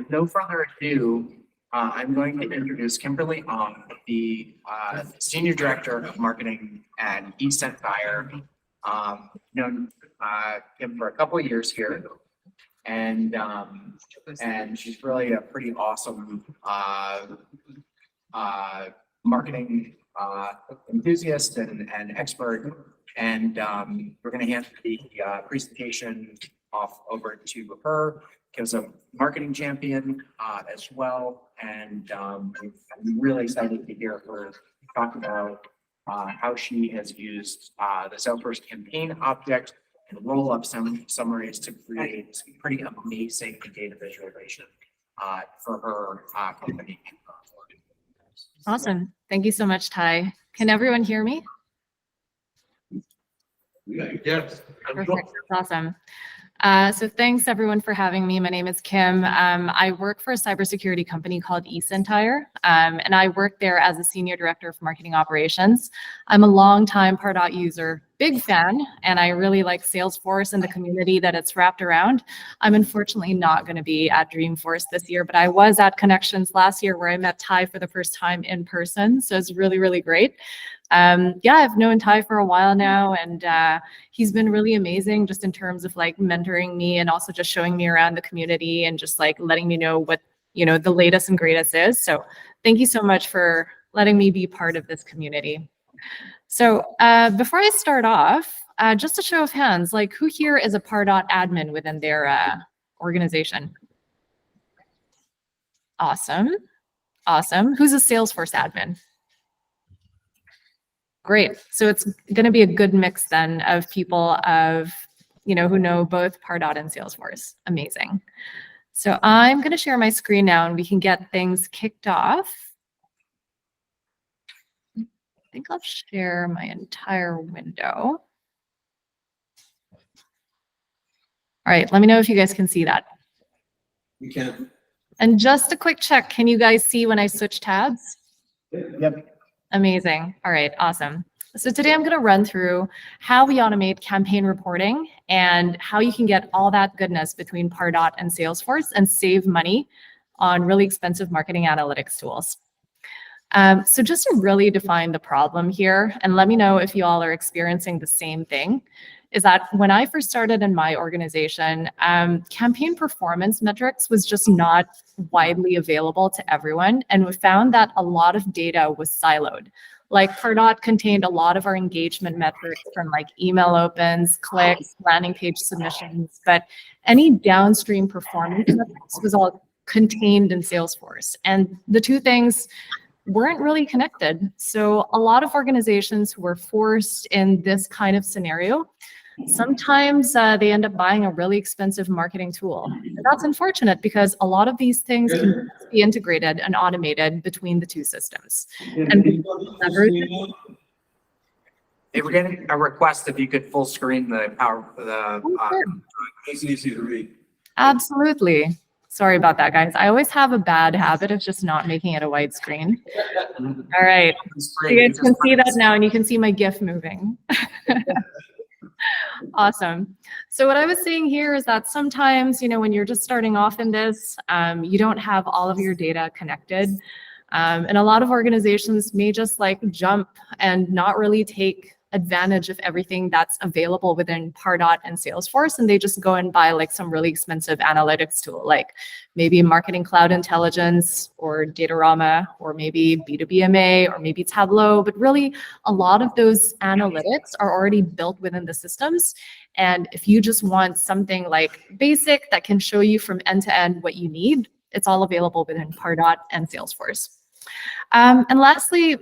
with no further ado, I'm going to introduce Kimberley Ong, the Senior Director of Marketing at eCentire. Known him for a couple of years here, and she's really a pretty awesome marketing enthusiast and expert. And we're going to hand the presentation off over to her. Gives a marketing champion as well, and I'm really excited to hear her talk about how she has used the Salesforce campaign object and Rollup summaries to create some pretty amazing data visualization for her company. Awesome. Thank you so much, Ty. Can everyone hear me? Yes. Perfect. That's awesome. So thanks everyone for having me. My name is Kim. I work for a cybersecurity company called eCentire, and I work there as a Senior Director of Marketing Operations. I'm a longtime Pardot user, big fan, and I really like Salesforce and the community that it's wrapped around. I'm unfortunately not going to be at Dreamforce this year, but I was at Connections last year where I met Ty for the first time in person, so it's really, really great. Yeah, I've known Ty for a while now, and he's been really amazing just in terms of like mentoring me and also just showing me around the community and just like letting me know what, the latest and greatest is. So thank you so much for letting me be part of this community. So before I start off, just a show of hands, like who here is a Pardot admin within their organization? Awesome. Awesome. Who's a Salesforce admin? Great. So it's going to be a good mix then of people who know both Pardot and Salesforce. Amazing. So I'm going to share my screen now and we can get things kicked off. I think I'll share my entire window. All right, let me know if you guys can see that. We can. And just a quick check, can you guys see when I switch tabs? Yep. Amazing. All right, awesome. So today I'm going to run through how we automate campaign reporting and how you can get all that goodness between Pardot and Salesforce and save money on really expensive marketing analytics tools. So just to really define the problem here, and let me know if you all are experiencing the same thing, is that when I first started in my organization, campaign performance metrics was just not widely available to everyone. And we found that a lot of data was siloed. Like Pardot contained a lot of our engagement metrics from like email opens, clicks, landing page submissions, but any downstream performance metrics was all contained in Salesforce. And the two things weren't really connected. So a lot of organizations who were forced in this kind of scenario, sometimes they end up buying a really expensive marketing tool. And that's unfortunate because a lot of these things can be integrated and automated between the two systems. And Hey, we're getting a request if you could full screen the power. It's easy to read. Absolutely. Sorry about that, guys. I always have a bad habit of just not making it a wide screen. All right. You guys can see that now, and you can see my GIF moving. Awesome. So what I was saying here is that sometimes, when you're just starting off in this, you don't have all of your data connected. And a lot of organizations may just like jump and not really take advantage of everything that's available within Pardot and Salesforce, and they just go and buy like some really expensive analytics tool, like maybe Marketing Cloud Intelligence or Datorama, or maybe B2BMA, or maybe Tableau. But really, a lot of those analytics are already built within the systems. And if you just want something like basic that can show you from end to end what you need, it's all available within Pardot and Salesforce. And lastly,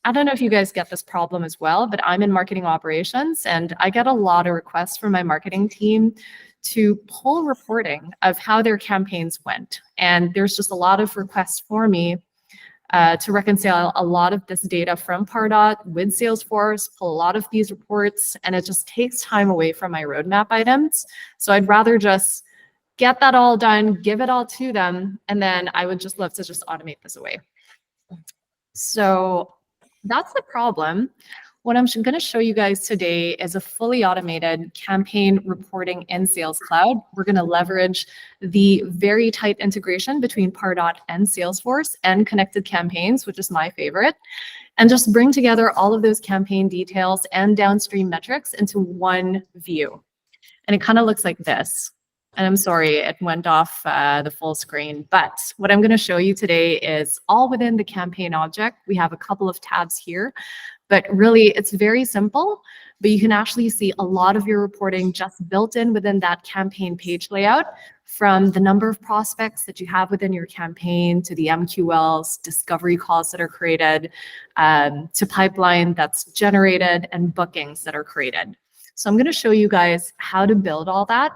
I don't know if you guys get this problem as well, but I'm in marketing operations and I get a lot of requests from my marketing team to pull reporting of how their campaigns went. And there's just a lot of requests for me to reconcile a lot of this data from Pardot with Salesforce, pull a lot of these reports, and it just takes time away from my roadmap items. So I'd rather just get that all done, give it all to them, and then I would just love to just automate this away. So that's the problem. what I'm going to show you guys today is a fully automated campaign reporting in Sales Cloud. We're going to leverage the very tight integration between Pardot and Salesforce and connected campaigns, which is my favorite, and just bring together all of those campaign details and downstream metrics into one view. And it kind of looks like this. And I'm sorry, it went off the full screen. But what I'm going to show you today is all within the campaign object. We have a couple of tabs here, but really it's very simple. But you can actually see a lot of your reporting just built in within that campaign page layout, from the number of prospects that you have within your campaign to the MQLs, discovery calls that are created, to pipeline that's generated and bookings that are created. So I'm going to show you guys how to build all that,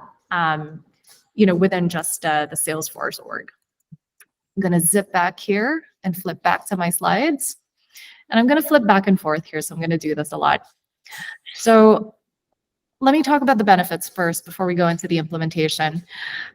within just the Salesforce org. I'm going to zip back here and flip back to my slides. And I'm going to flip back and forth here, so I'm going to do this a lot. So let me talk about the benefits first before we go into the implementation.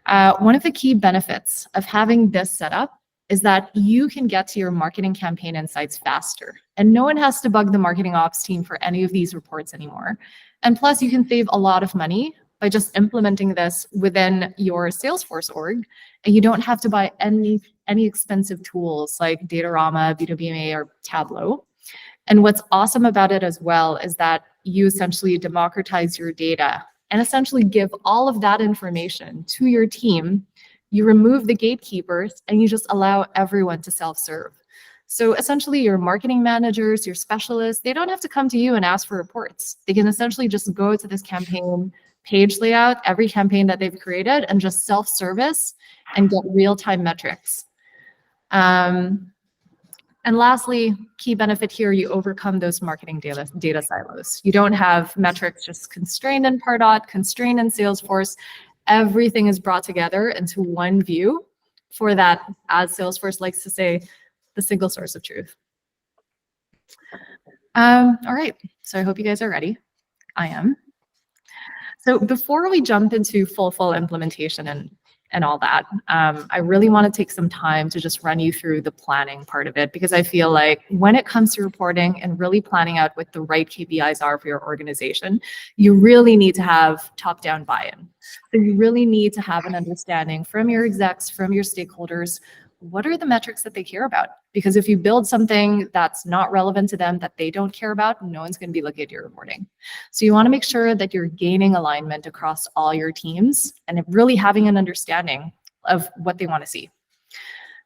One of the key benefits of having this set up is that you can get to your marketing campaign insights faster. And no one has to bug the marketing ops team for any of these reports anymore. And plus, you can save a lot of money by just implementing this within your Salesforce org, and you don't have to buy any expensive tools like Datorama, B2BMA, or Tableau. And what's awesome about it as well is that you essentially democratize your data and essentially give all of that information to your team. You remove the gatekeepers and you just allow everyone to self-serve. So essentially your marketing managers, your specialists, they don't have to come to you and ask for reports. They can essentially just go to this campaign page layout, every campaign that they've created, and just self-service and get real-time metrics. And lastly, key benefit here, you overcome those marketing data silos. You don't have metrics just constrained in Pardot, constrained in Salesforce. Everything is brought together into one view for that, as Salesforce likes to say, the single source of truth. All right, so I hope you guys are ready. I am. So before we jump into full implementation and all that, I really want to take some time to just run you through the planning part of it, because I feel like when it comes to reporting and really planning out what the right KPIs are for your organization, you really need to have top-down buy-in. So you really need to have an understanding from your execs, from your stakeholders, what are the metrics that they care about? Because if you build something that's not relevant to them, that they don't care about, no one's going to be looking at your reporting. So you want to make sure that you're gaining alignment across all your teams and really having an understanding of what they want to see.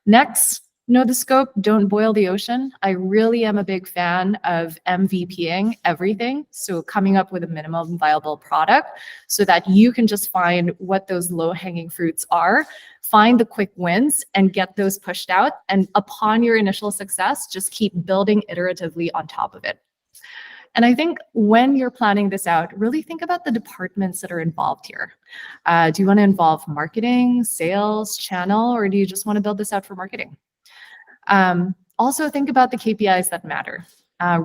Next, know the scope, don't boil the ocean. I really am a big fan of MVPing everything. So coming up with a minimum viable product so that you can just find what those low-hanging fruits are, find the quick wins and get those pushed out. And upon your initial success, just keep building iteratively on top of it. And I think when you're planning this out, really think about the departments that are involved here. Do you want to involve marketing, sales, channel, or do you just want to build this out for marketing? Also think about the KPIs that matter.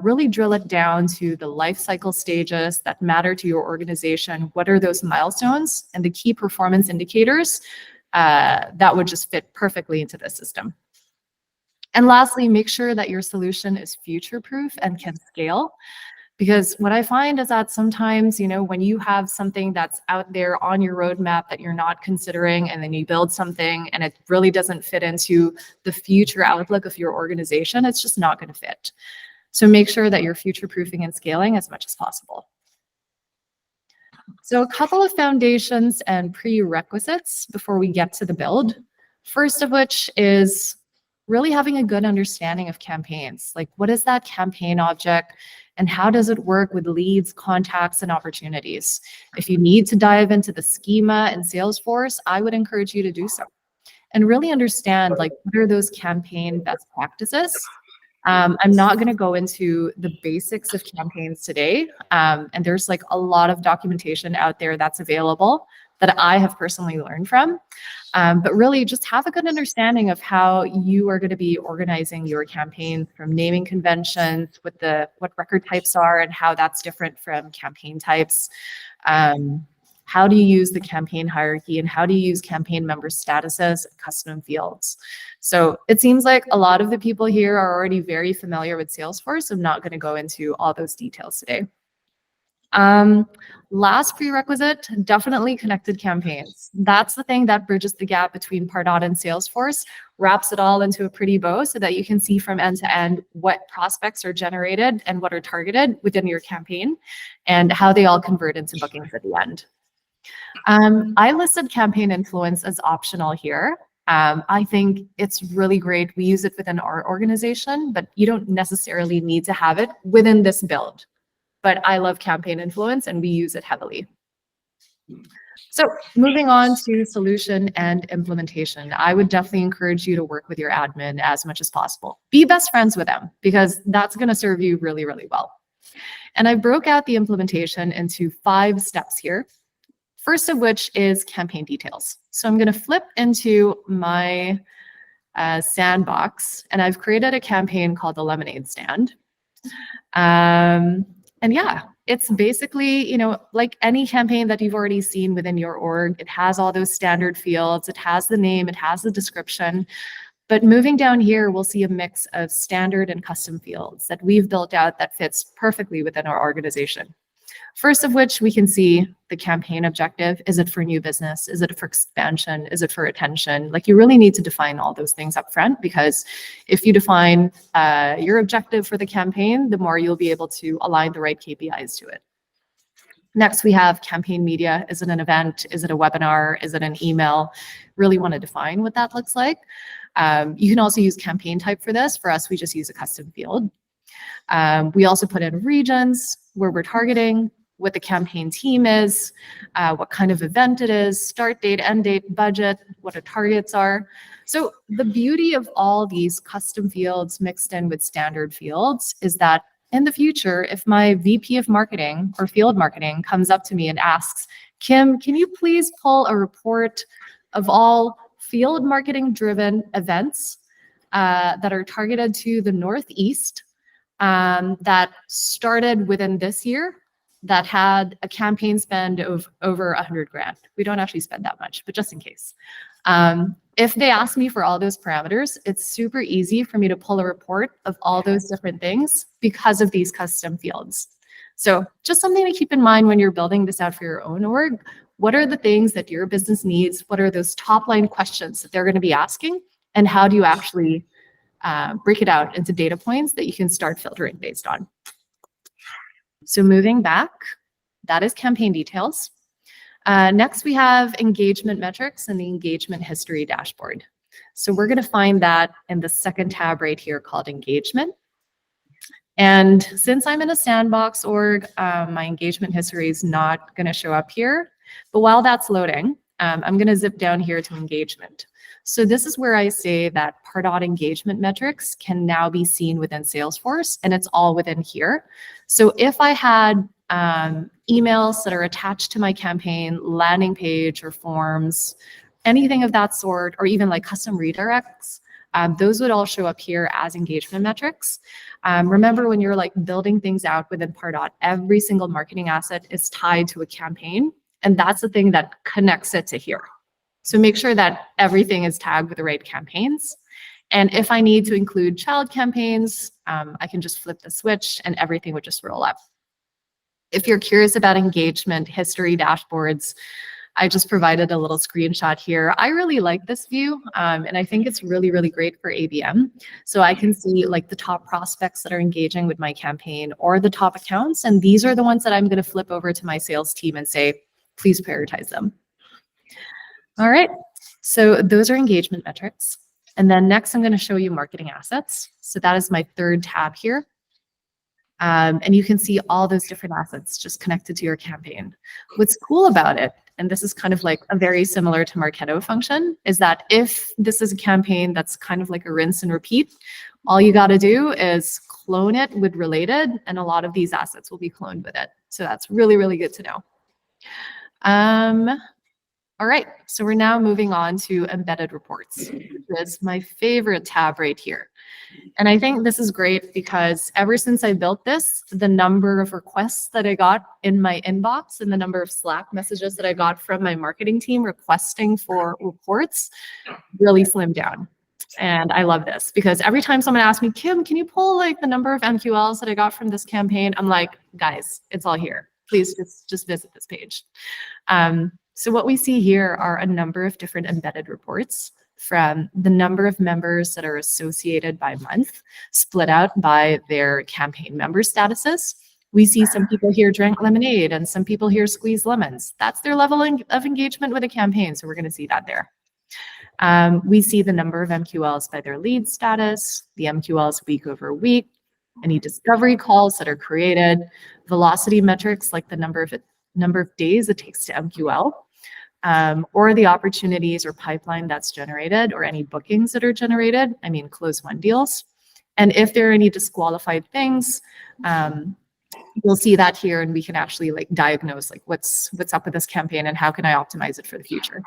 Really drill it down to the life cycle stages that matter to your organization. What are those milestones and the key performance indicators that would just fit perfectly into the system? And lastly, make sure that your solution is future-proof and can scale. Because what I find is that sometimes, when you have something that's out there on your roadmap that you're not considering, and then you build something and it really doesn't fit into the future outlook of your organization, it's just not going to fit. So make sure that you're future-proofing and scaling as much as possible. So a couple of foundations and prerequisites before we get to the build. First of which is really having a good understanding of campaigns. Like, what is that campaign object and how does it work with leads, contacts, and opportunities? If you need to dive into the schema in Salesforce, I would encourage you to do so. And really understand, like, what are those campaign best practices? I'm not going to go into the basics of campaigns today. And there's like a lot of documentation out there that's available that I have personally learned from. But really just have a good understanding of how you are going to be organizing your campaigns, from naming conventions, what record types are and how that's different from campaign types. How do you use the campaign hierarchy, and how do you use campaign member statuses, custom fields? So it seems like a lot of the people here are already very familiar with Salesforce. I'm not going to go into all those details today. Last prerequisite, definitely connected campaigns. That's the thing that bridges the gap between Pardot and Salesforce, wraps it all into a pretty bow so that you can see from end to end what prospects are generated and what are targeted within your campaign and how they all convert into bookings at the end. I listed campaign influence as optional here. I think it's really great. We use it within our organization, but you don't necessarily need to have it within this build. But I love campaign influence and we use it heavily. So moving on to solution and implementation, I would definitely encourage you to work with your admin as much as possible. Be best friends with them because that's going to serve you really, really well. And I broke out the implementation into 5 steps here. First of which is campaign details. So I'm going to flip into my sandbox and I've created a campaign called the Lemonade Stand. And yeah, it's basically, you know, like any campaign that you've already seen within your org. It has all those standard fields. It has the name. It has the description. But moving down here, we'll see a mix of standard and custom fields that we've built out that fits perfectly within our organization. First of which we can see the campaign objective. Is it for new business? Is it for expansion? Is it for retention? Like you really need to define all those things up front because if you define your objective for the campaign, the more you'll be able to align the right KPIs to it. Next, we have campaign media. Is it an event? Is it a webinar? Is it an email? Really want to define what that looks like. You can also use campaign type for this. For us, we just use a custom field. We also put in regions where we're targeting, what the campaign team is, what kind of event it is, start date, end date, budget, what our targets are. So the beauty of all these custom fields mixed in with standard fields is that in the future, if my VP of marketing or field marketing comes up to me and asks, Kim, can you please pull a report of all field marketing driven events that are targeted to the Northeast that started within this year, that had a campaign spend of over 100 grand. We don't actually spend that much, but just in case. If they ask me for all those parameters, it's super easy for me to pull a report of all those different things because of these custom fields. So just something to keep in mind when you're building this out for your own org. What are the things that your business needs? What are those top line questions that they're going to be asking? And how do you actually break it out into data points that you can start filtering based on? So moving back, that is campaign details. Next, we have engagement metrics and the engagement history dashboard. So we're going to find that in the second tab right here called engagement. And since I'm in a sandbox org, my engagement history is not going to show up here. But while that's loading, I'm going to zip down here to engagement. So this is where I say that Pardot engagement metrics can now be seen within Salesforce, and it's all within here. So if I had emails that are attached to my campaign, landing page or forms, anything of that sort, or even like custom redirects, those would all show up here as engagement metrics. Remember, when you're like building things out within Pardot, every single marketing asset is tied to a campaign, and that's the thing that connects it to here. So make sure that everything is tagged with the right campaigns. And if I need to include child campaigns, I can just flip the switch and everything would just roll up. If you're curious about engagement history dashboards, I just provided a little screenshot here. I really like this view, and I think it's really, really great for ABM. So I can see like the top prospects that are engaging with my campaign or the top accounts, and these are the ones that I'm going to flip over to my sales team and say, please prioritize them. All right, so those are engagement metrics. And then next, I'm going to show you marketing assets. So that is my third tab here. And you can see all those different assets just connected to your campaign. What's cool about it, and this is kind of like a very similar to Marketo function, is that if this is a campaign that's kind of like a rinse and repeat, all you got to do is clone it with related, and a lot of these assets will be cloned with it. So that's really, really good to know. All right, so we're now moving on to embedded reports, which is my favorite tab right here. And I think this is great because ever since I built this, the number of requests that I got in my inbox and the number of Slack messages that I got from my marketing team requesting for reports really slimmed down. And I love this because every time someone asks me, Kim, can you pull like the number of MQLs that I got from this campaign? I'm like, guys, it's all here. Please just visit this page. So what we see here are a number of different embedded reports from the number of members that are associated by month, split out by their campaign member statuses. We see some people here drank lemonade and some people here squeeze lemons. That's their level of engagement with a campaign. So we're going to see that there. We see the number of MQLs by their lead status, the MQLs week over week, any discovery calls that are created, velocity metrics like the number of days it takes to MQL, or the opportunities or pipeline that's generated, or any bookings that are generated, close won deals. And if there are any disqualified things, you'll see that here, and we can actually like diagnose like what's up with this campaign and how can I optimize it for the future.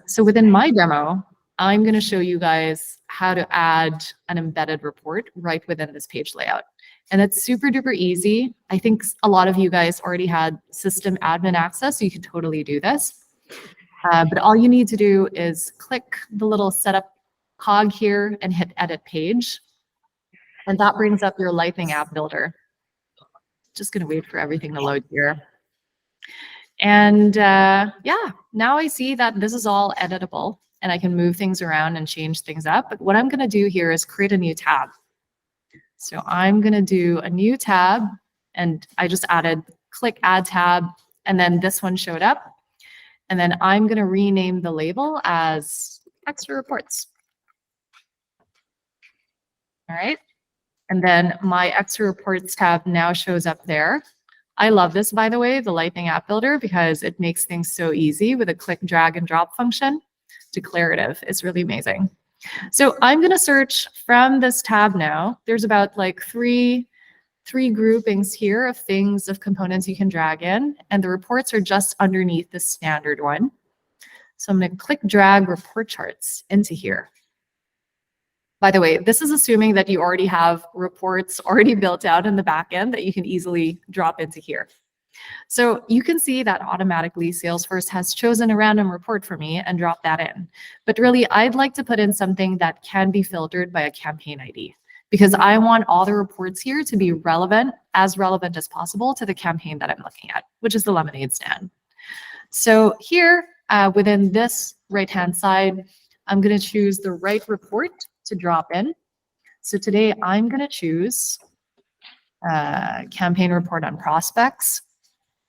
So within my demo, I'm going to show you guys how to add an embedded report right within this page layout. And it's super duper easy. I think a lot of you guys already had system admin access, so you can totally do this. But all you need to do is click the little setup cog here and hit edit page. And that brings up your Lightning app builder. Just going to wait for everything to load here. And yeah, now I see that this is all editable and I can move things around and change things up. But what I'm going to do here is create a new tab. So I'm going to do a new tab, and I just added click add tab, and then this one showed up. And then I'm going to rename the label as extra reports. All right. And then my extra reports tab now shows up there. I love this, by the way, the Lightning App Builder, because it makes things so easy with a click, drag, and drop function. Declarative. It's really amazing. So I'm going to search from this tab now. There's about like three groupings here of things, of components you can drag in, and the reports are just underneath the standard one. So I'm going to click, drag report charts into here. By the way, this is assuming that you already have reports already built out in the back end that you can easily drop into here. So you can see that automatically Salesforce has chosen a random report for me and dropped that in. But really, I'd like to put in something that can be filtered by a campaign ID, because I want all the reports here to be relevant as possible to the campaign that I'm looking at, which is the lemonade stand. So here within this right-hand side, I'm going to choose the right report to drop in. So today I'm going to choose campaign report on prospects,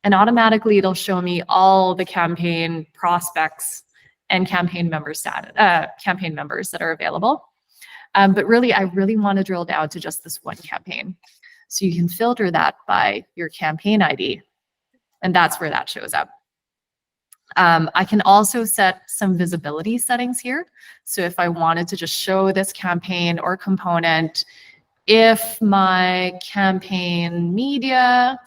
and automatically it'll show me all the campaign prospects and campaign members that are available. But really, I really want to drill down to just this one campaign. So you can filter that by your campaign ID, and that's where that shows up. I can also set some visibility settings here. So if I wanted to just show this campaign or component, if my campaign media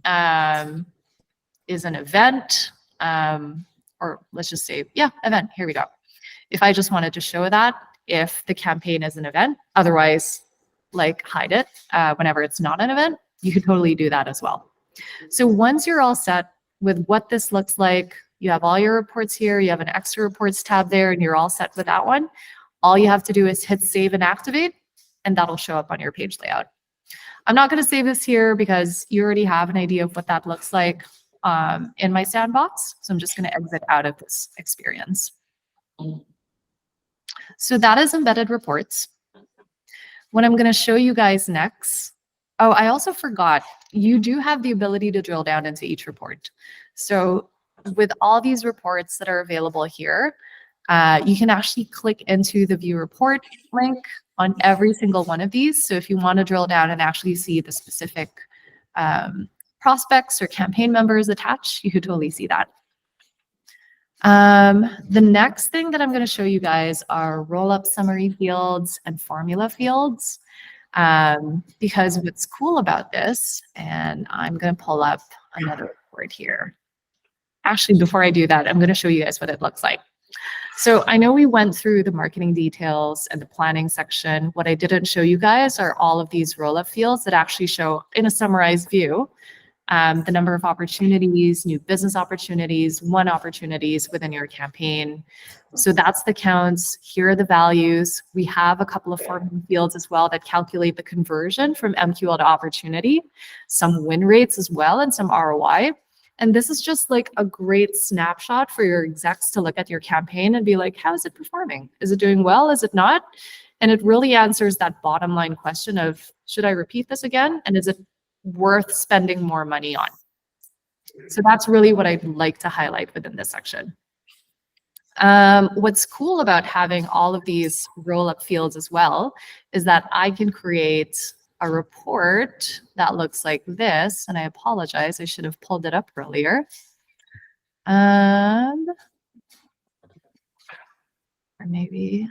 is an event, or let's just say, yeah, event, here we go. If I just wanted to show that, if the campaign is an event, otherwise like hide it whenever it's not an event, you could totally do that as well. So once you're all set with what this looks like, you have all your reports here, you have an extra reports tab there, and you're all set with that one. All you have to do is hit save and activate, and that'll show up on your page layout. I'm not going to save this here because you already have an idea of what that looks like in my sandbox. So I'm just going to exit out of this experience. So that is embedded reports. What I'm going to show you guys next. Oh, I also forgot, you do have the ability to drill down into each report. So with all these reports that are available here, you can actually click into the view report link on every single one of these. So if you want to drill down and actually see the specific prospects or campaign members attached, you could totally see that. The next thing that I'm going to show you guys are roll-up summary fields and formula fields. Because what's cool about this, and I'm going to pull up another report here. Actually, before I do that, I'm going to show you guys what it looks like. So I know we went through the marketing details and the planning section. What I didn't show you guys are all of these roll-up fields that actually show in a summarized view the number of opportunities, new business opportunities, won opportunities within your campaign. So that's the counts. Here are the values. We have a couple of formula fields as well that calculate the conversion from MQL to opportunity, some win rates as well, and some ROI. And this is just like a great snapshot for your execs to look at your campaign and be like, how is it performing? Is it doing well? Is it not? And it really answers that bottom line question of, should I repeat this again? And is it worth spending more money on? So that's really what I'd like to highlight within this section. What's cool about having all of these roll-up fields as well is that I can create a report that looks like this, and I apologize, I should have pulled it up earlier. Or maybe,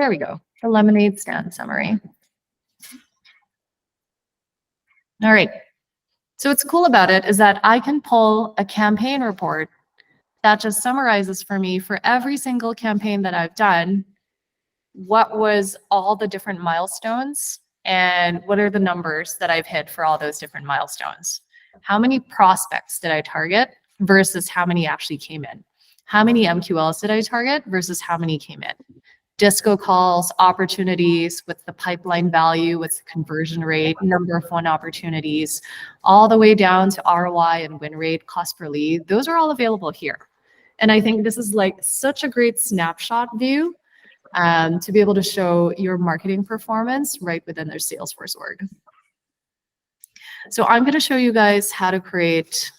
there we go, the lemonade stand summary. All right, so what's cool about it is that I can pull a campaign report that just summarizes for me for every single campaign that I've done, what was all the different milestones and what are the numbers that I've hit for all those different milestones. How many prospects did I target versus how many actually came in? How many MQLs did I target versus how many came in? Disco calls, opportunities, what's the pipeline value, what's the conversion rate, number of won opportunities, all the way down to ROI and win rate, cost per lead. Those are all available here. And I think this is like such a great snapshot view to be able to show your marketing performance right within their Salesforce org. So I'm going to show you guys how to create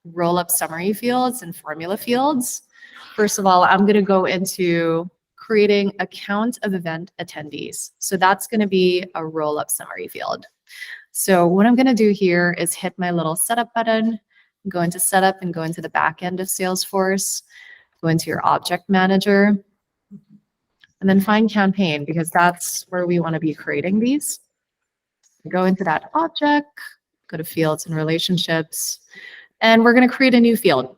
roll-up summary fields and formula fields. First of all, I'm going to go into creating a count of event attendees. So that's going to be a roll-up summary field. So what I'm going to do here is hit my little setup button, go into setup and go into the back end of Salesforce, go into your object manager, and then find campaign, because that's where we want to be creating these. Go into that object, go to fields and relationships, and we're going to create a new field.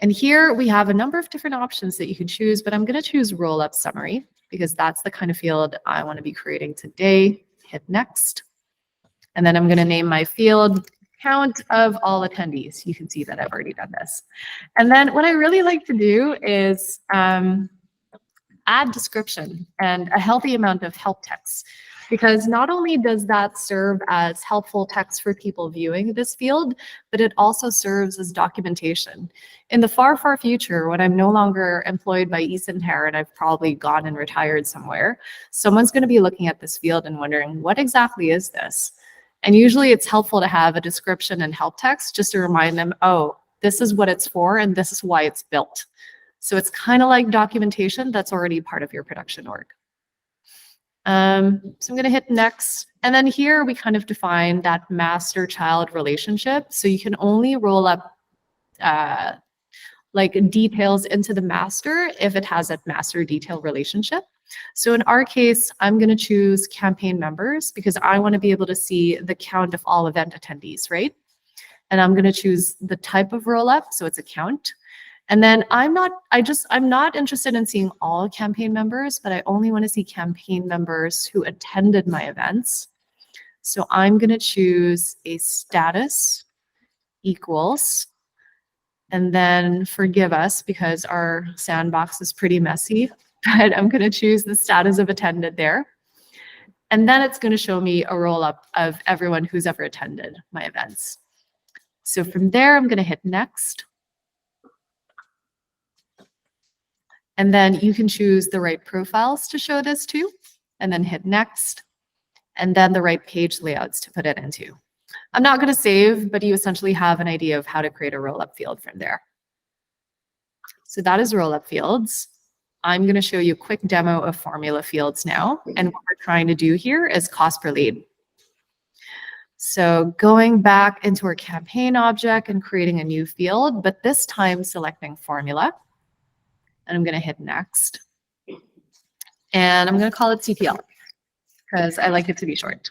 And here we have a number of different options that you can choose, but I'm going to choose roll-up summary because that's the kind of field I want to be creating today. Hit next. And then I'm going to name my field count of all attendees. You can see that I've already done this. And then what I really like to do is add description and a healthy amount of help text, because not only does that serve as helpful text for people viewing this field, but it also serves as documentation. In the far, far future, when I'm no longer employed by eCentara and I've probably gone and retired somewhere, someone's going to be looking at this field and wondering, what exactly is this? And usually it's helpful to have a description and help text just to remind them, oh, this is what it's for and this is why it's built. So it's kind of like documentation that's already part of your production org. So I'm going to hit next. And then here we kind of define that master-child relationship. So you can only roll up like details into the master if it has that master detail relationship. So in our case, I'm going to choose campaign members because I want to be able to see the count of all event attendees, right? And I'm going to choose the type of roll up. So it's a count. And then I'm not interested in seeing all campaign members, but I only want to see campaign members who attended my events. So I'm going to choose a status equals, and then forgive us because our sandbox is pretty messy, but I'm going to choose the status of attended there. And then it's going to show me a roll up of everyone who's ever attended my events. So from there, I'm going to hit next. And then you can choose the right profiles to show this to, and then hit next, and then the right page layouts to put it into. I'm not going to save, but you essentially have an idea of how to create a roll-up field from there. So that is roll-up fields. I'm going to show you a quick demo of formula fields now. And what we're trying to do here is cost per lead. So going back into our campaign object and creating a new field, but this time selecting formula. And I'm going to hit next. And I'm going to call it CPL because I like it to be short.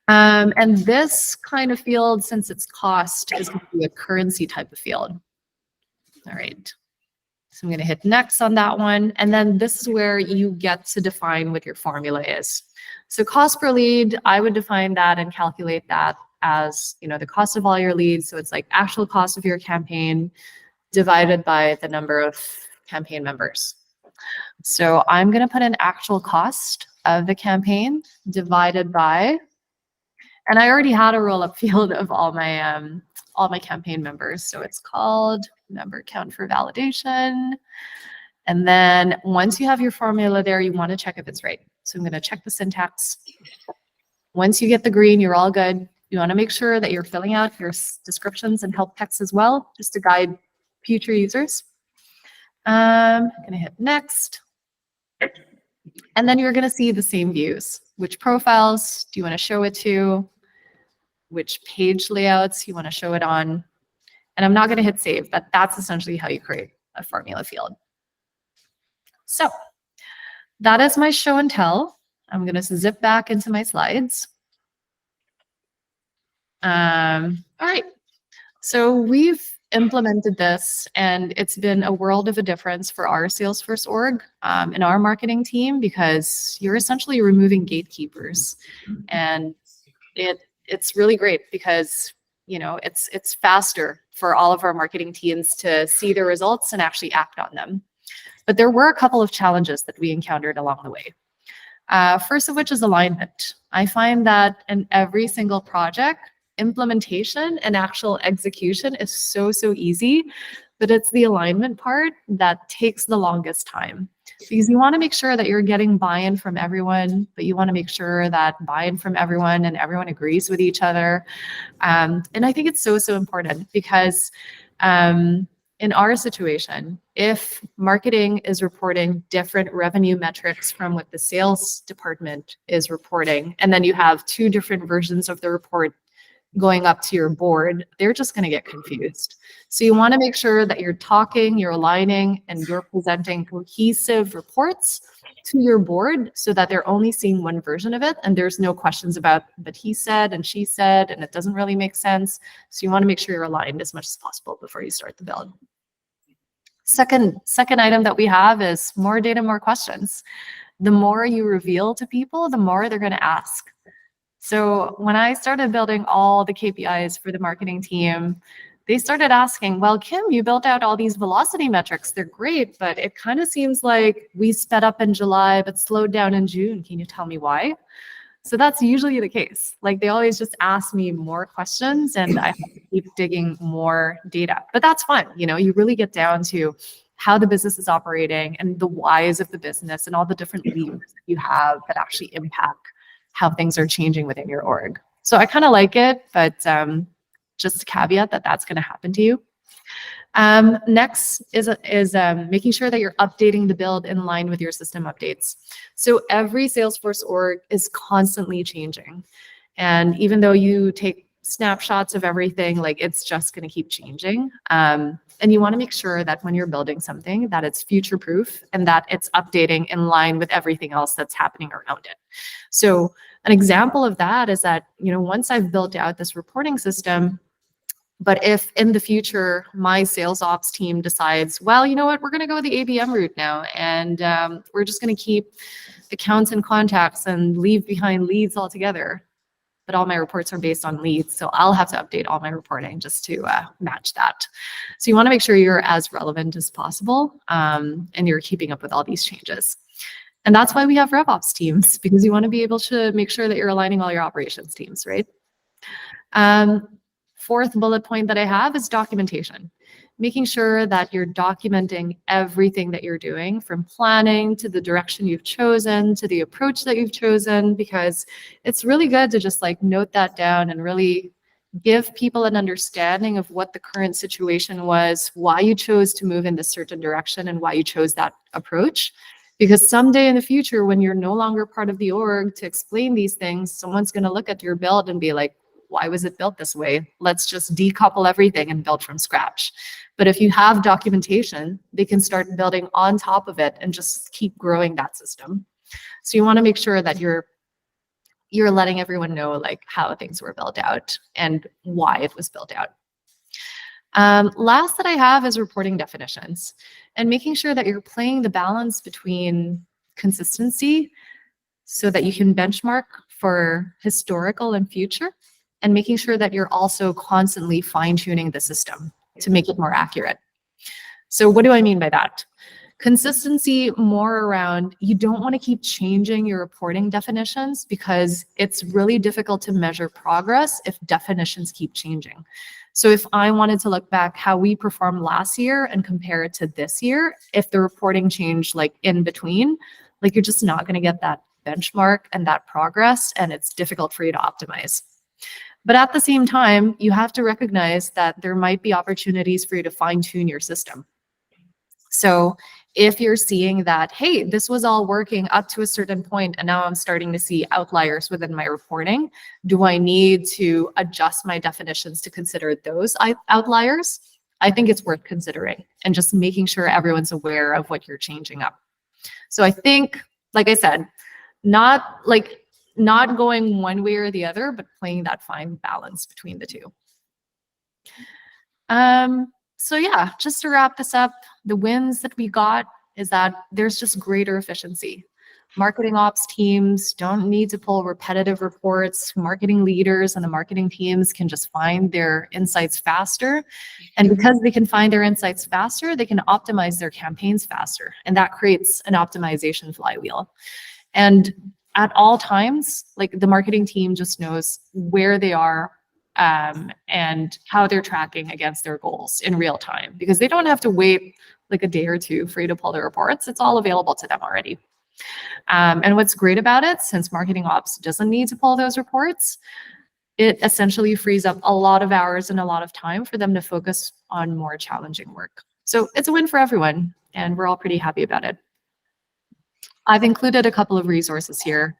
And this kind of field, since it's cost, is going to be a currency type of field. All right. So I'm going to hit next on that one. And then this is where you get to define what your formula is. So cost per lead, I would define that and calculate that as, the cost of all your leads. So it's like actual cost of your campaign divided by the number of campaign members. So I'm going to put an actual cost of the campaign divided by, and I already had a roll-up field of all my campaign members. So it's called member count for validation. And then once you have your formula there, you want to check if it's right. So I'm going to check the syntax. Once you get the green, you're all good. You want to make sure that you're filling out your descriptions and help text as well, just to guide future users. I'm going to hit next. And then you're going to see the same views. Which profiles do you want to show it to? Which page layouts you want to show it on? And I'm not going to hit save, but that's essentially how you create a formula field. So that is my show and tell. I'm going to zip back into my slides. All right. So we've implemented this, and it's been a world of a difference for our Salesforce org and our marketing team, because you're essentially removing gatekeepers, and it's really great because it's faster for all of our marketing teams to see the results and actually act on them. But there were a couple of challenges that we encountered along the way. First of which is alignment. I find that in every single project, implementation and actual execution is so easy, but it's the alignment part that takes the longest time, because you want to make sure that you're getting buy-in from everyone, but you want to make sure that buy-in from everyone and everyone agrees with each other. And I think it's so important because in our situation, if marketing is reporting different revenue metrics from what the sales department is reporting, and then you have two different versions of the report going up to your board, they're just going to get confused. So you want to make sure that you're talking, you're aligning, and you're presenting cohesive reports to your board so that they're only seeing one version of it, and there's no questions about, but he said and she said, and it doesn't really make sense. So you want to make sure you're aligned as much as possible before you start the build. Second item that we have is more data, more questions. The more you reveal to people, the more they're going to ask. So when I started building all the KPIs for the marketing team, they started asking, well, Kim, you built out all these velocity metrics. They're great, but it kind of seems like we sped up in July, but slowed down in June. Can you tell me why? So that's usually the case. Like, they always just ask me more questions, and I have to keep digging more data. But that's fun. You really get down to how the business is operating and the whys of the business and all the different levers that you have that actually impact how things are changing within your org. So I kind of like it, but just a caveat that that's going to happen to you. Next is making sure that you're updating the build in line with your system updates. So every Salesforce org is constantly changing. And even though you take snapshots of everything, like, it's just going to keep changing. And you want to make sure that when you're building something, that it's future-proof and that it's updating in line with everything else that's happening around it. So an example of that is that, once I've built out this reporting system, but if in the future my sales ops team decides, well, you know what, we're going to go the ABM route now, and we're just going to keep accounts and contacts and leave behind leads altogether, but all my reports are based on leads, so I'll have to update all my reporting just to match that. So you want to make sure you're as relevant as possible, and you're keeping up with all these changes. And that's why we have RevOps teams, because you want to be able to make sure that you're aligning all your operations teams, right? Fourth bullet point that I have is documentation. Making sure that you're documenting everything that you're doing, from planning to the direction you've chosen to the approach that you've chosen, because it's really good to just note that down and really give people an understanding of what the current situation was, why you chose to move in this certain direction, and why you chose that approach. Because someday in the future, when you're no longer part of the org to explain these things, someone's going to look at your build and be like, why was it built this way? Let's just decouple everything and build from scratch. But if you have documentation, they can start building on top of it and just keep growing that system. So you want to make sure that you're you're letting everyone know like how things were built out and why it was built out. Last that I have is reporting definitions and making sure that you're playing the balance between consistency so that you can benchmark for historical and future, and making sure that you're also constantly fine-tuning the system to make it more accurate. So what do I mean by that? Consistency more around, you don't want to keep changing your reporting definitions because it's really difficult to measure progress if definitions keep changing. So if I wanted to look back how we performed last year and compare it to this year, if the reporting changed like in between, like you're just not going to get that benchmark and that progress, and it's difficult for you to optimize. But at the same time, you have to recognize that there might be opportunities for you to fine-tune your system. So if you're seeing that, hey, this was all working up to a certain point, and now I'm starting to see outliers within my reporting, do I need to adjust my definitions to consider those outliers? I think it's worth considering and just making sure everyone's aware of what you're changing up. So I think, like I said, not going one way or the other, but playing that fine balance between the two. So yeah, just to wrap this up, the wins that we got is that there's just greater efficiency. Marketing ops teams don't need to pull repetitive reports. Marketing leaders and the marketing teams can just find their insights faster. And because they can find their insights faster, they can optimize their campaigns faster. And that creates an optimization flywheel. And at all times, like the marketing team just knows where they are and how they're tracking against their goals in real time, because they don't have to wait like a day or two for you to pull the reports. It's all available to them already. And what's great about it, since marketing ops doesn't need to pull those reports, it essentially frees up a lot of hours and a lot of time for them to focus on more challenging work. So it's a win for everyone, and we're all pretty happy about it. I've included a couple of resources here,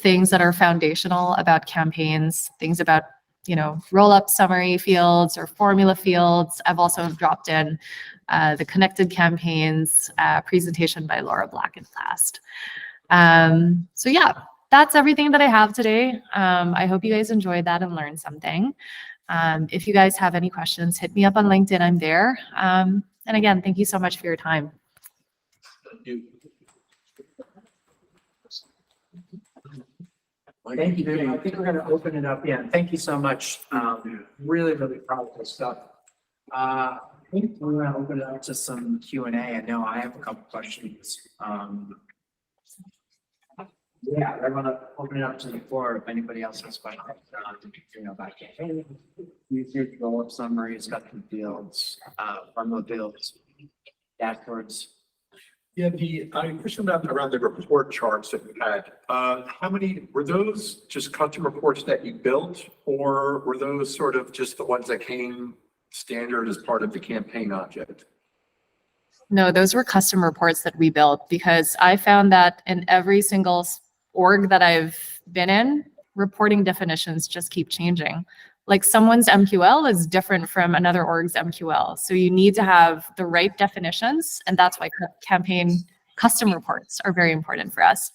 things that are foundational about campaigns, things about, you know, roll-up summary fields or formula fields. I've also dropped in the connected campaigns presentation by Laura Black and Fast. So yeah, that's everything that I have today. I hope you guys enjoyed that and learned something. If you guys have any questions, hit me up on LinkedIn. I'm there. And again, thank you so much for your time. Thank you. Thank you, Judy. I think we're going to open it up. Yeah, thank you so much. Really, really powerful stuff. I think we're going to open it up to some Q&A. I know I have a couple questions. Yeah, I want to open it up to the floor if anybody else has questions. You know, about campaigning, users, roll-up summaries, custom fields, formula fields, dashboards. Yeah, I question about around the report charts that we had. How many were those? Just custom reports that you built, or were those sort of just the ones that came standard as part of the campaign object? No, those were custom reports that we built, because I found that in every single org that I've been in, reporting definitions just keep changing. Like someone's MQL is different from another org's MQL. So you need to have the right definitions, and that's why campaign custom reports are very important for us.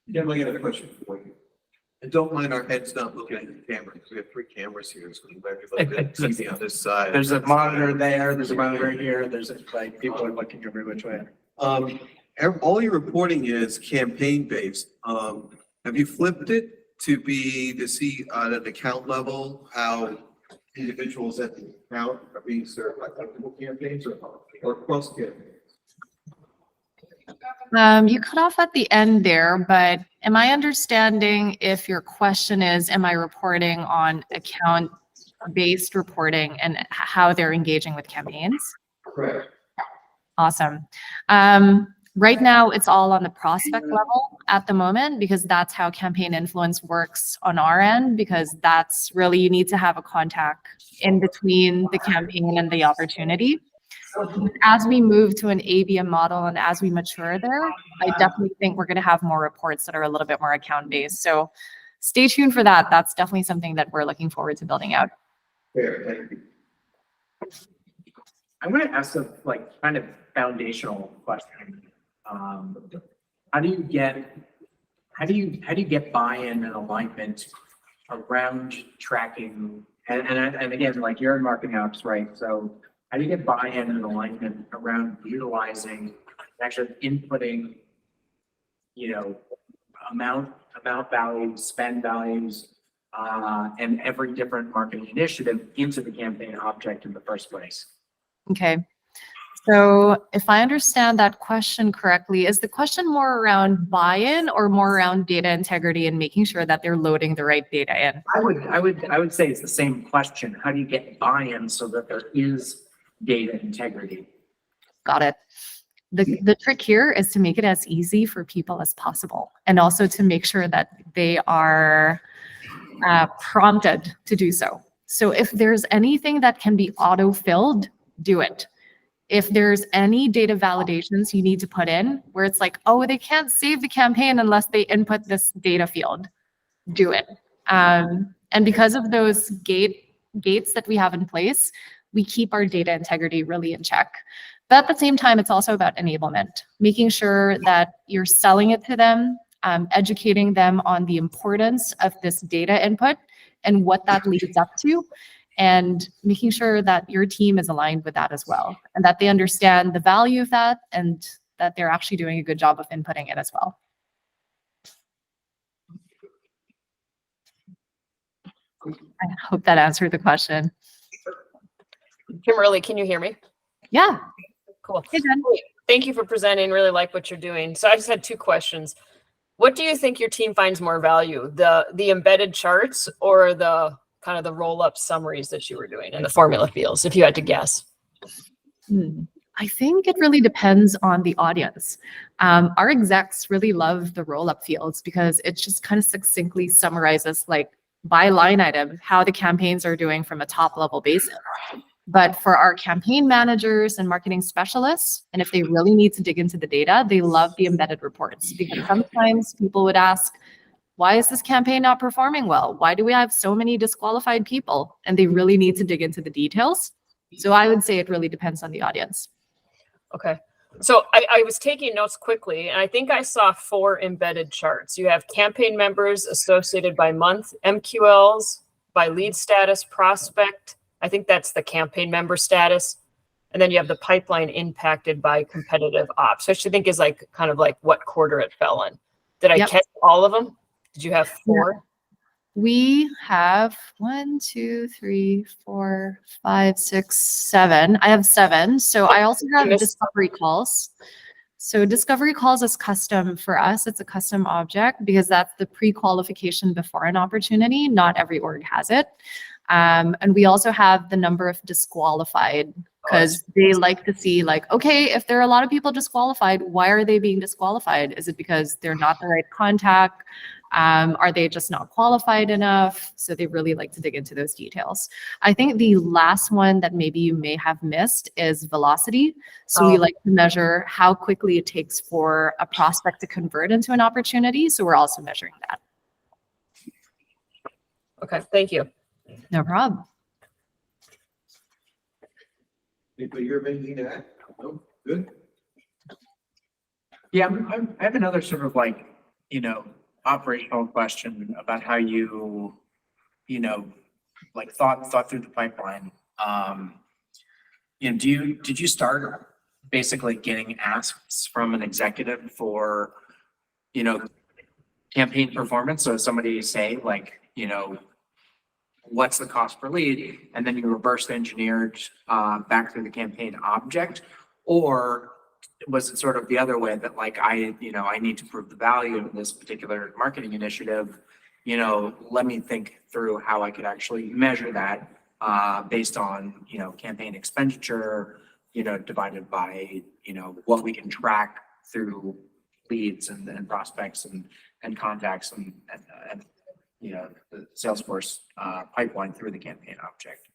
Yeah, I got a question for you. And don't mind our heads not looking at the camera, because we have 3 cameras here, so we might be looking to see the other side. There's a monitor there, there's a monitor here, there's like people are looking every which way. All your reporting is campaign-based. Have you flipped it to see at an account level how individuals at the account are being served by multiple campaigns or cross campaigns? You cut off at the end there, but am I understanding if your question is, am I reporting on account-based reporting and how they're engaging with campaigns? Correct. Awesome. Right now, it's all on the prospect level at the moment, because that's how campaign influence works on our end, because that's really, you need to have a contact in between the campaign and the opportunity. As we move to an ABM model and as we mature there, I definitely think we're going to have more reports that are a little bit more account-based. So stay tuned for that. That's definitely something that we're looking forward to building out. Fair, thank you. I'm going to ask a kind of foundational question. how do you get buy-in and alignment around tracking? And again, like you're in marketing ops, right? So how do you get buy-in and alignment around utilizing, actually inputting, amount values, spend values, and every different marketing initiative into the campaign object in the first place? Okay. So if I understand that question correctly, is the question more around buy-in or more around data integrity and making sure that they're loading the right data in? I would say it's the same question. How do you get buy-in so that there is data integrity? Got it. The trick here is to make it as easy for people as possible, and also to make sure that they are prompted to do so. So if there's anything that can be auto-filled, do it. If there's any data validations you need to put in where it's like, oh, they can't save the campaign unless they input this data field, do it. And because of those gates that we have in place, we keep our data integrity really in check. But at the same time, it's also about enablement, making sure that you're selling it to them, educating them on the importance of this data input and what that leads up to, and making sure that your team is aligned with that as well, and that they understand the value of that and that they're actually doing a good job of inputting it as well. I hope that answered the question. Kimberly, can you hear me? Yeah. Cool. Hey, Jen. Thank you for presenting. Really like what you're doing. So I just had 2 questions. What do you think your team finds more value, the embedded charts or the kind of the roll-up summaries that you were doing in the formula fields, if you had to guess? I think it really depends on the audience. Our execs really love the roll-up fields because it just kind of succinctly summarizes, like, by line item, how the campaigns are doing from a top-level basis. But for our campaign managers and marketing specialists, and if they really need to dig into the data, they love the embedded reports, because sometimes people would ask, why is this campaign not performing well? Why do we have so many disqualified people? And they really need to dig into the details. So I would say it really depends on the audience. Okay. So I was taking notes quickly, and I think I saw 4 embedded charts. You have campaign members associated by month, MQLs, by lead status, prospect. I think that's the campaign member status. And then you have the pipeline impacted by competitive ops, which I think is like kind of like what quarter it fell in. Did I catch all of them? Did you have 4? We have 1, 2, 3, 4, 5, 6, 7. I have 7. So I also have discovery calls. So discovery calls is custom for us. It's a custom object because that's the pre-qualification before an opportunity. Not every org has it. And we also have the number of disqualified, because they like to see, like, okay, if there are a lot of people disqualified, why are they being disqualified? Is it because they're not the right contact? Are they just not qualified enough? So they really like to dig into those details. I think the last one that maybe you may have missed is velocity. So we like to measure how quickly it takes for a prospect to convert into an opportunity. So we're also measuring that. Okay, thank you. No problem. Anybody hear anything to add? No? Good? Yeah, I have another sort of like, operational question about how you, like thought through the pipeline. Did you start basically getting asks from an executive for, campaign performance? So somebody say like, what's the cost per lead? And then you reverse engineered back through the campaign object? Or was it sort of the other way that like, I need to prove the value of this particular marketing initiative, let me think through how I could actually measure that based on, campaign expenditure, divided by, what we can track through leads and prospects and contacts and the Salesforce pipeline through the campaign object.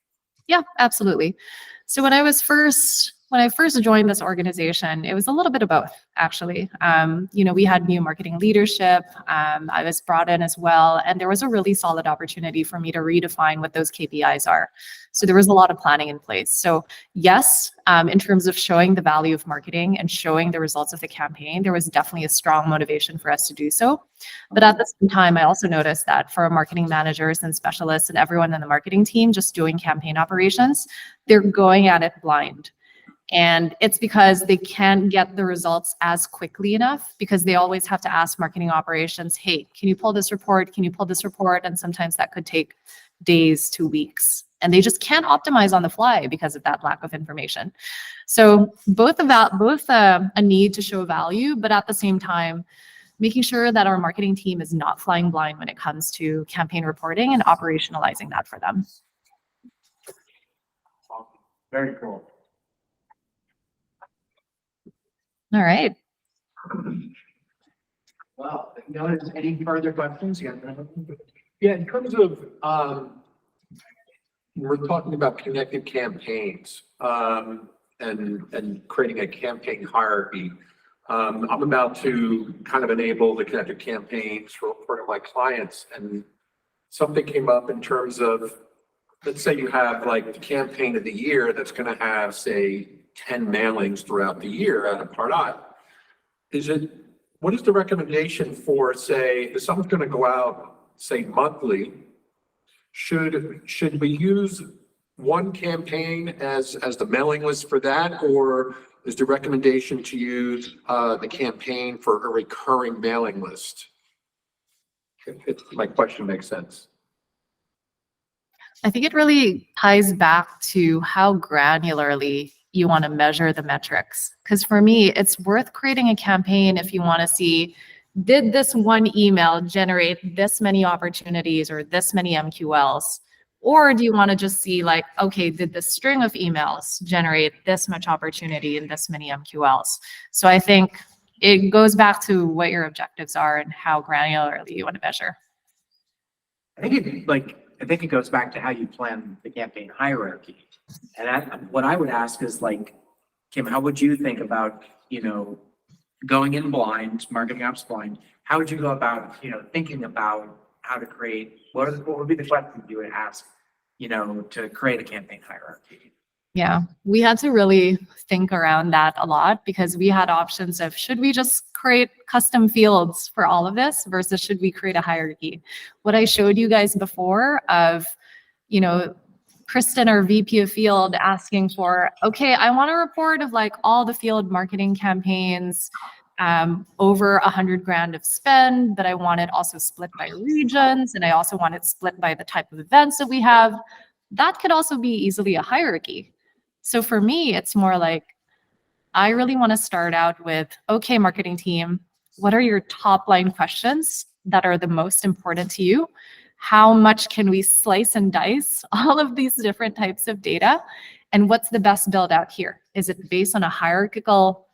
Yeah, absolutely. So when I was first when I first joined this organization, it was a little bit of both, actually. We had new marketing leadership. I was brought in as well, and there was a really solid opportunity for me to redefine what those KPIs are. So there was a lot of planning in place. So yes, in terms of showing the value of marketing and showing the results of the campaign, there was definitely a strong motivation for us to do so. But at the same time, I also noticed that for our marketing managers and specialists and everyone in the marketing team just doing campaign operations, they're going at it blind. And it's because they can't get the results as quickly enough because they always have to ask marketing operations, hey, can you pull this report? Can you pull this report? And sometimes that could take days to weeks. And they just can't optimize on the fly because of that lack of information. So both a need to show value, but at the same time, making sure that our marketing team is not flying blind when it comes to campaign reporting and operationalizing that for them. Very cool. All right. Well, no, any further questions? Yeah, in terms of, we're talking about connected campaigns, and creating a campaign hierarchy. I'm about to kind of enable the connected campaigns for my clients, and something came up in terms of, let's say you have like the campaign of the year that's going to have, say, 10 mailings throughout the year out of Pardot. What is the recommendation for, say, if someone's going to go out, say, monthly, should we use one campaign as the mailing list for that, or is the recommendation to use the campaign for a recurring mailing list? If my question makes sense. I think it really ties back to how granularly you want to measure the metrics. Because for me, it's worth creating a campaign if you want to see, did this one email generate this many opportunities or this many MQLs? Or do you want to just see like, okay, did this string of emails generate this much opportunity and this many MQLs? So I think it goes back to what your objectives are and how granularly you want to measure. I think it goes back to how you plan the campaign hierarchy. And what I would ask is like, Kim, how would you think about, going in blind, marketing ops blind? How would you go about, thinking about how to create, what would be the questions you would ask, to create a campaign hierarchy? Yeah, we had to really think around that a lot because we had options of, should we just create custom fields for all of this versus should we create a hierarchy? What I showed you guys before of, Kristen, our VP of field, asking for, okay, I want a report of like all the field marketing campaigns, over 100 grand of spend, but I want it also split by regions, and I also want it split by the type of events that we have. That could also be easily a hierarchy. So for me, it's more like, I really want to start out with, okay, marketing team, what are your top line questions that are the most important to you? How much can we slice and dice all of these different types of data? And what's the best build out here? Is it based on a hierarchical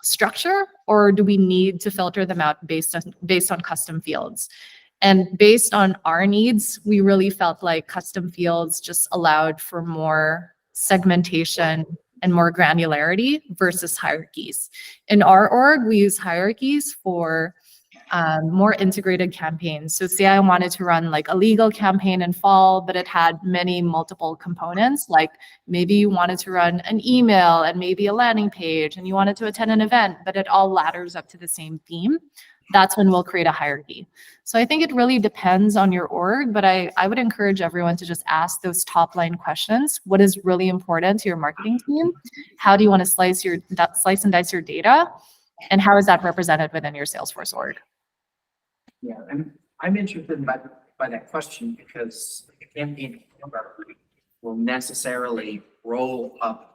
structure, or do we need to filter them out based on custom fields? And based on our needs, we really felt like custom fields just allowed for more segmentation and more granularity versus hierarchies. In our org, we use hierarchies for more integrated campaigns. So say I wanted to run like a legal campaign in fall, but it had many multiple components, like maybe you wanted to run an email and maybe a landing page, and you wanted to attend an event, but it all ladders up to the same theme. That's when we'll create a hierarchy. So I think it really depends on your org, but I would encourage everyone to just ask those top line questions. What is really important to your marketing team? How do you want to slice and dice your data? And how is that represented within your Salesforce org? Yeah, and I'm interested by that question because the campaign will necessarily roll up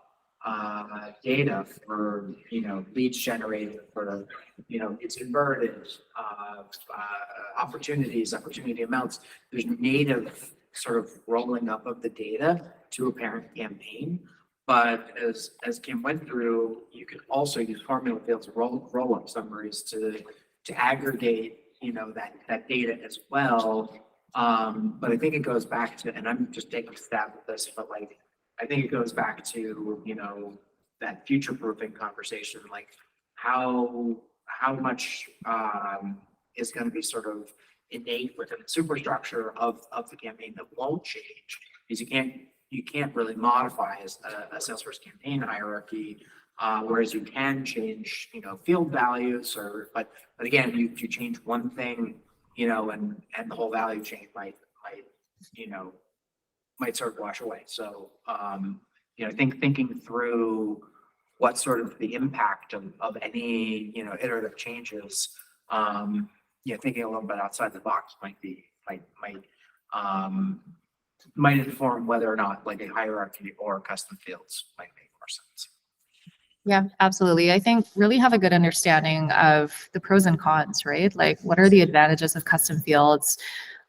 data for, leads generated, for, it's converted, opportunity amounts. There's native sort of rolling up of the data to a parent campaign. But as Kim went through, you can also use formula fields, roll up summaries to aggregate, that data as well. But I think it goes back to, and I'm just taking a stab at this, but like, I think it goes back to, that future proofing conversation, like how much is going to be sort of innate within the superstructure of the campaign that won't change, because you can't really modify a Salesforce campaign hierarchy, whereas you can change, field values but again, you change one thing, and the whole value chain might sort of wash away. So, thinking through what sort of the impact of any, iterative changes, thinking a little bit outside the box might inform whether or not like a hierarchy or custom fields might make more sense. Yeah, absolutely. I think really have a good understanding of the pros and cons, right? Like, what are the advantages of custom fields?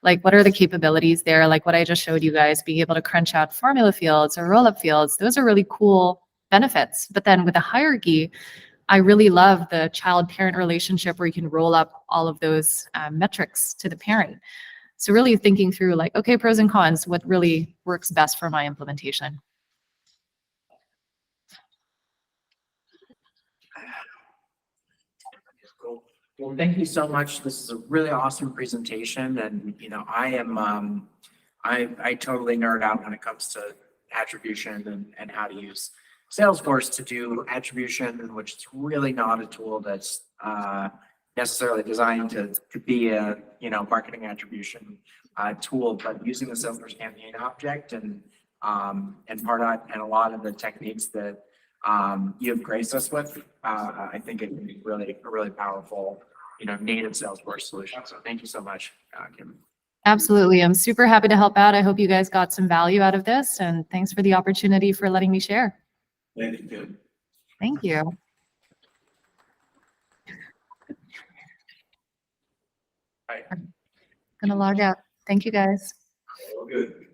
Like, what are the capabilities there? Like what I just showed you guys, being able to crunch out formula fields or roll-up fields. Those are really cool benefits. But then with the hierarchy, I really love the child-parent relationship where you can roll up all of those metrics to the parent. So really thinking through like, okay, pros and cons, what really works best for my implementation. Cool. Well, thank you so much. This is a really awesome presentation, and I totally nerd out when it comes to attribution and how to use Salesforce to do attribution, which is really not a tool that's necessarily designed to be a marketing attribution tool, but using the Salesforce campaign object and Pardot and a lot of the techniques that you have graced us with, I think it can be a really powerful, native Salesforce solution. So thank you so much, Kim. Absolutely. I'm super happy to help out. I hope you guys got some value out of this, and thanks for the opportunity for letting me share. Thank you, Kim. Thank you. Right. Gonna log out. Thank you guys. All good.